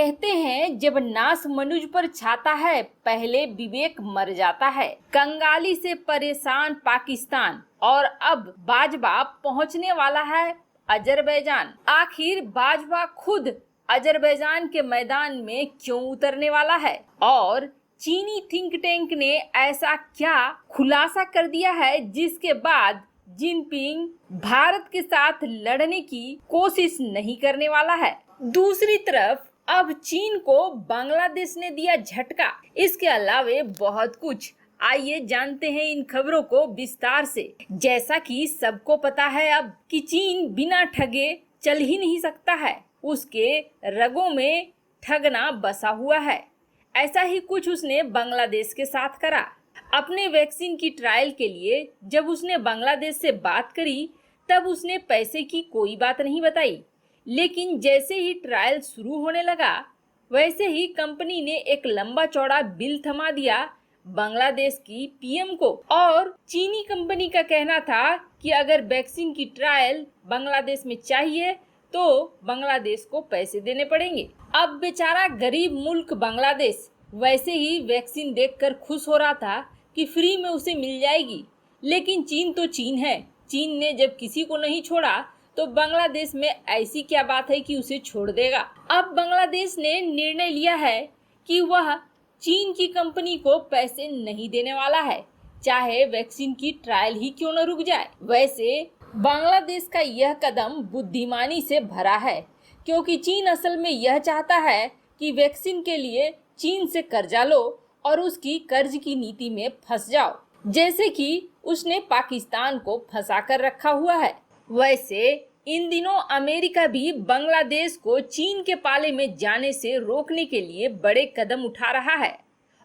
कहते हैं जब नास मनुज पर छाता है पहले विवेक मर जाता है। कंगाली से परेशान पाकिस्तान और अब बाजवा पहुंचने वाला है अजरबैजान। आखिर बाजवा खुद अजरबैजान के मैदान में क्यों उतरने वाला है और चीनी थिंक टैंक ने ऐसा क्या खुलासा कर दिया है जिसके बाद जिनपिंग भारत के साथ लड़ने की कोशिश नहीं करने वाला है। दूसरी तरफ अब चीन को बांग्लादेश ने दिया झटका। इसके अलावे बहुत कुछ, आइए जानते हैं इन खबरों को विस्तार से। जैसा कि सबको पता है अब कि चीन बिना ठगे चल ही नहीं सकता है, उसके रगों में ठगना बसा हुआ है। ऐसा ही कुछ उसने बांग्लादेश के साथ करा। अपने वैक्सीन की ट्रायल के लिए जब उसने बांग्लादेश से बात करी तब उसने पैसे की कोई बात नहीं बताई, लेकिन जैसे ही ट्रायल शुरू होने लगा वैसे ही कंपनी ने एक लंबा चौड़ा बिल थमा दिया बांग्लादेश की पीएम को। और चीनी कंपनी का कहना था कि अगर वैक्सीन की ट्रायल बांग्लादेश में चाहिए तो बांग्लादेश को पैसे देने पड़ेंगे। अब बेचारा गरीब मुल्क बांग्लादेश वैसे ही वैक्सीन देखकर खुश हो रहा था कि फ्री में उसे मिल जाएगी, लेकिन चीन तो चीन है। चीन ने जब किसी को नहीं छोड़ा तो बांग्लादेश में ऐसी क्या बात है कि उसे छोड़ देगा। अब बांग्लादेश ने निर्णय लिया है कि वह चीन की कंपनी को पैसे नहीं देने वाला है, चाहे वैक्सीन की ट्रायल ही क्यों न रुक जाए। वैसे बांग्लादेश का यह कदम बुद्धिमानी से भरा है, क्योंकि चीन असल में यह चाहता है कि वैक्सीन के लिए चीन से कर्जा लो और उसकी कर्ज की नीति में फंस जाओ, जैसे कि उसने पाकिस्तान को फंसा कर रखा हुआ है। वैसे इन दिनों अमेरिका भी बांग्लादेश को चीन के पाले में जाने से रोकने के लिए बड़े कदम उठा रहा है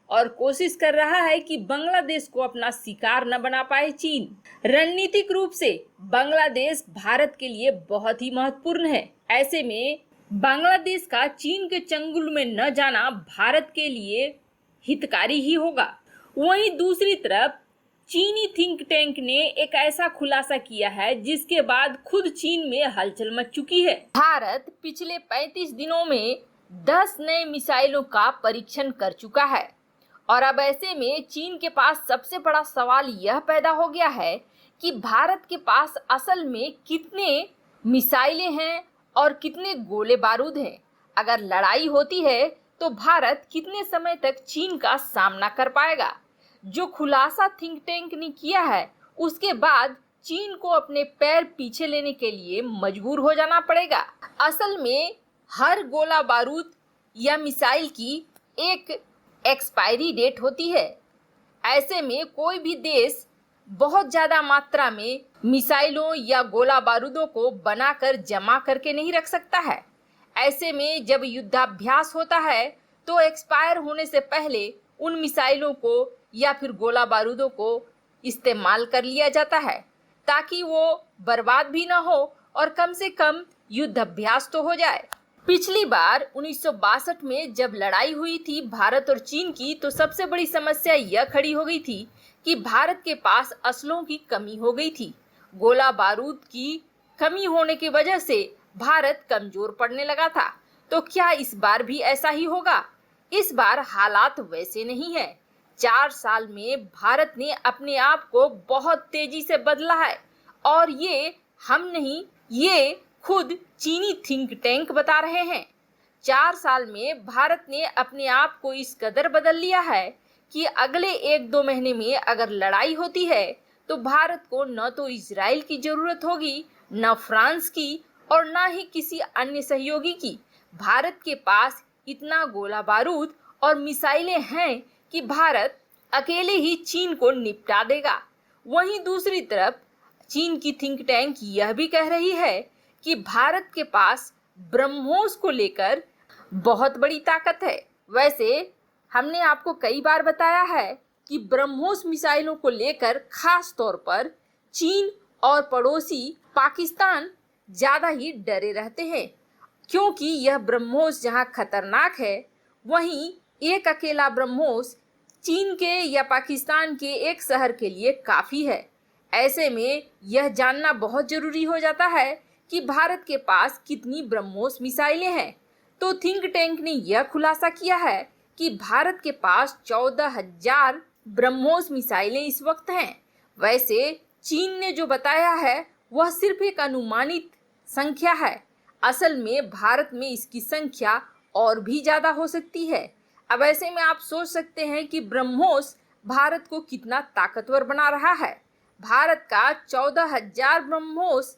और कोशिश कर रहा है कि बांग्लादेश को अपना शिकार न बना पाए चीन। रणनीतिक रूप से बांग्लादेश भारत के लिए बहुत ही महत्वपूर्ण है। ऐसे में बांग्लादेश का चीन के चंगुल में न जाना भारत के लिए हितकारी ही होगा। वहीं दूसरी तरफ चीनी थिंक टैंक ने एक ऐसा खुलासा किया है जिसके बाद खुद चीन में हलचल मच चुकी है। भारत पिछले 35 दिनों में 10 नए मिसाइलों का परीक्षण कर चुका है और अब ऐसे में चीन के पास सबसे बड़ा सवाल यह पैदा हो गया है कि भारत के पास असल में कितने मिसाइलें हैं और कितने गोले बारूद हैं। अगर लड़ाई होती है तो भारत कितने समय तक चीन का सामना कर पाएगा। जो खुलासा थिंक टैंक ने किया है उसके बाद चीन को अपने पैर पीछे लेने के लिए मजबूर हो जाना पड़ेगा। असल में हर गोला बारूद या मिसाइल की एक एक्सपायरी डेट होती है। ऐसे में कोई भी देश बहुत ज्यादा मात्रा में मिसाइलों या गोला बारूदों को बनाकर जमा करके नहीं रख सकता है। ऐसे में जब युद्धाभ्यास होता है तो एक्सपायर होने से पहले उन मिसाइलों को या फिर गोला बारूदों को इस्तेमाल कर लिया जाता है ताकि वो बर्बाद भी ना हो और कम से कम युद्ध अभ्यास तो हो जाए। पिछली बार 1962 में जब लड़ाई हुई थी भारत और चीन की, तो सबसे बड़ी समस्या यह खड़ी हो गई थी कि भारत के पास असलों की कमी हो गई थी। गोला बारूद की कमी होने की वजह से भारत कमजोर पड़ने लगा था। तो क्या इस बार भी ऐसा ही होगा? इस बार हालात वैसे नहीं है। 4 साल में भारत ने अपने आप को बहुत तेजी से बदला है और ये हम नहीं, ये खुद चीनी थिंक टैंक बता रहे हैं। 4 साल में भारत ने अपने आप को इस कदर बदल लिया है कि अगले 1-2 महीने में अगर लड़ाई होती है तो भारत को न तो इजराइल की जरूरत होगी, न फ्रांस की और न ही किसी अन्य सहयोगी की। भारत के पास इतना गोला बारूद और मिसाइलें हैं कि भारत अकेले ही चीन को निपटा देगा। वहीं दूसरी तरफ चीन की थिंक टैंक यह भी कह रही है कि भारत के पास ब्रह्मोस को लेकर बहुत बड़ी ताकत है। वैसे हमने आपको कई बार बताया है कि ब्रह्मोस मिसाइलों को लेकर खास तौर पर चीन और पड़ोसी पाकिस्तान ज्यादा ही डरे रहते हैं, क्योंकि यह ब्रह्मोस जहां खतरनाक है वहीं एक अकेला ब्रह्मोस चीन के या पाकिस्तान के एक शहर के लिए काफी है। ऐसे में यह जानना बहुत जरूरी हो जाता है कि भारत के पास कितनी ब्रह्मोस मिसाइलें हैं। तो थिंक टैंक ने यह खुलासा किया है कि भारत के पास 14,000 ब्रह्मोस मिसाइलें इस वक्त हैं। वैसे चीन ने जो बताया है वह सिर्फ एक अनुमानित संख्या है। असल में भारत में इसकी संख्या और भी ज्यादा हो सकती है। अब ऐसे में आप सोच सकते हैं कि ब्रह्मोस भारत को कितना ताकतवर बना रहा है। भारत का 14,000 ब्रह्मोस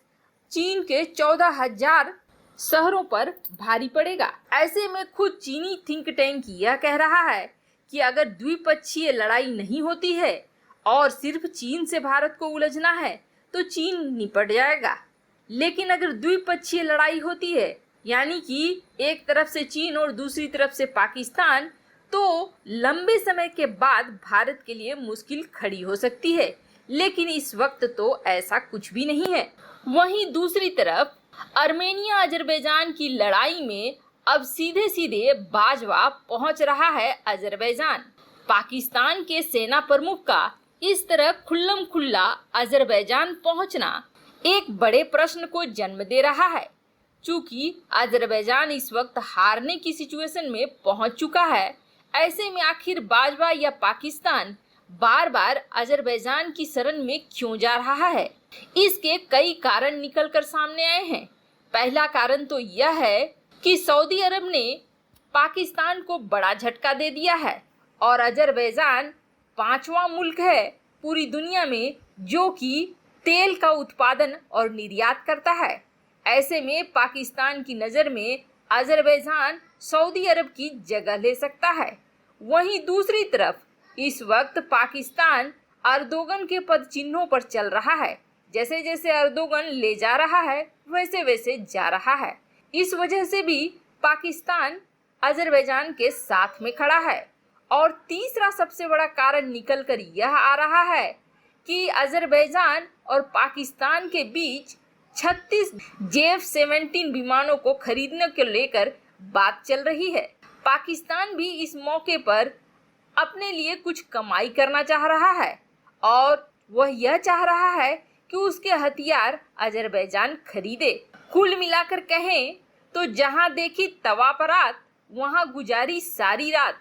चीन के 14,000 शहरों पर भारी पड़ेगा। ऐसे में खुद चीनी थिंक टैंक यह कह रहा है कि अगर द्विपक्षीय लड़ाई नहीं होती है और सिर्फ चीन से भारत को उलझना है तो चीन निपट जाएगा। लेकिन अगर द्विपक्षीय लड़ाई होती है, यानी कि एक तरफ से चीन और दूसरी तरफ से पाकिस्तान, तो लंबे समय के बाद भारत के लिए मुश्किल खड़ी हो सकती है। लेकिन इस वक्त तो ऐसा कुछ भी नहीं है। वहीं दूसरी तरफ आर्मेनिया अजरबैजान की लड़ाई में अब सीधे सीधे बाजवा पहुंच रहा है अजरबैजान। पाकिस्तान के सेना प्रमुख का इस तरह खुल्लम खुल्ला अजरबैजान पहुंचना एक बड़े प्रश्न को जन्म दे रहा है। चूंकि अजरबैजान इस वक्त हारने की सिचुएशन में पहुंच चुका है, ऐसे में आखिर बाजवा या पाकिस्तान बार बार अजरबैजान की शरण में क्यों जा रहा है? इसके कई कारण निकलकर सामने आए हैं। पहला कारण तो यह है कि सऊदी अरब ने पाकिस्तान को बड़ा झटका दे दिया है और अजरबैजान 5वां मुल्क है पूरी दुनिया में जो कि तेल का उत्पादन और निर्यात करता है। ऐसे में पाकिस्तान की नज़र में अजरबैजान सऊदी अरब की जगह ले सकता है। वहीं दूसरी तरफ इस वक्त पाकिस्तान अर्दोगन के पद चिन्हों पर चल रहा है। जैसे जैसे अर्दोगन ले जा रहा है वैसे वैसे जा रहा है। इस वजह से भी पाकिस्तान अजरबैजान के साथ में खड़ा है। और तीसरा सबसे बड़ा कारण निकल कर यह आ रहा है कि अजरबैजान और पाकिस्तान के बीच 36 J-17 विमानों को खरीदने को लेकर बात चल रही है। पाकिस्तान भी इस मौके पर अपने लिए कुछ कमाई करना चाह रहा है और वह यह चाह रहा है कि उसके हथियार अजरबैजान खरीदे। कुल मिलाकर कहें तो जहां देखी तवा परात वहां गुजारी सारी रात,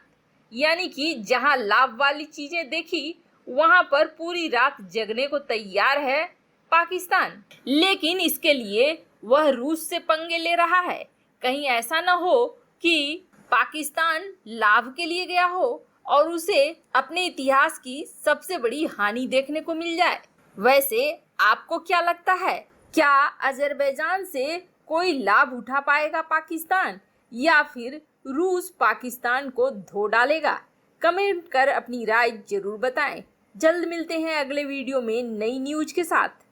यानी कि जहां लाभ वाली चीजें देखी वहां पर पूरी रात जगने को तैयार है पाकिस्तान। लेकिन इसके लिए वह रूस से पंगे ले रहा है। कहीं ऐसा न हो कि पाकिस्तान लाभ के लिए गया हो और उसे अपने इतिहास की सबसे बड़ी हानि देखने को मिल जाए। वैसे आपको क्या लगता है, क्या अजरबैजान से कोई लाभ उठा पाएगा पाकिस्तान या फिर रूस पाकिस्तान को धो डालेगा? कमेंट कर अपनी राय जरूर बताएं। जल्द मिलते हैं अगले वीडियो में नई न्यूज के साथ।